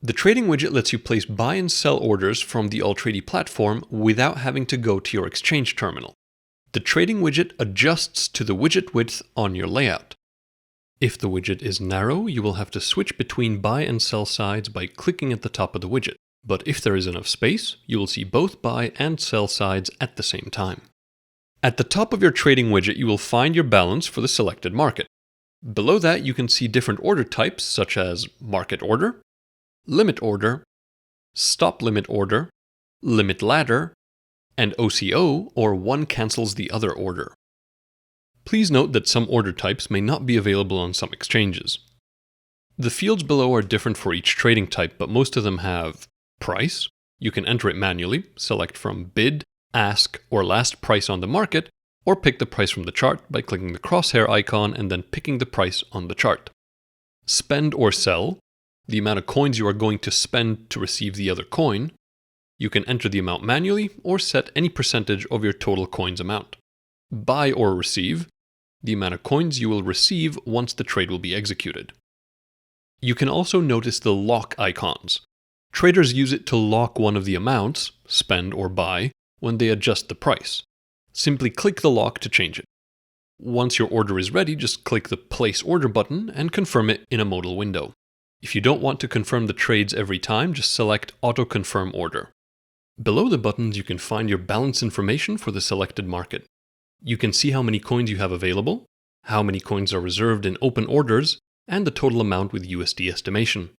The trading widget lets you place buy and sell orders from the Altrady platform without having to go to your exchange terminal. The trading widget adjusts to the widget width on your layout. If the widget is narrow, you will have to switch between buy and sell sides by clicking at the top of the widget. But if there is enough space, you will see both buy and sell sides at the same time. At the top of your trading widget, you will find your balance for the selected market. Below that, you can see different order types such as market order, limit order, stop limit order, limit ladder, and OCO, or one cancels the other order. Please note that some order types may not be available on some exchanges. The fields below are different for each trading type, but most of them have price. You can enter it manually, select from bid, ask, or last price on the market, or pick the price from the chart by clicking the crosshair icon and then picking the price on the chart. Spend or sell, the amount of coins you are going to spend to receive the other coin. You can enter the amount manually or set any percentage of your total coins amount. Buy or receive, the amount of coins you will receive once the trade will be executed. You can also notice the lock icons. Traders use it to lock one of the amounts, spend or buy, when they adjust the price. Simply click the lock to change it. Once your order is ready, just click the Place Order button and confirm it in a modal window. If you don't want to confirm the trades every time, just select Auto Confirm Order. Below the buttons, you can find your balance information for the selected market. You can see how many coins you have available, how many coins are reserved in open orders, and the total amount with USD estimation.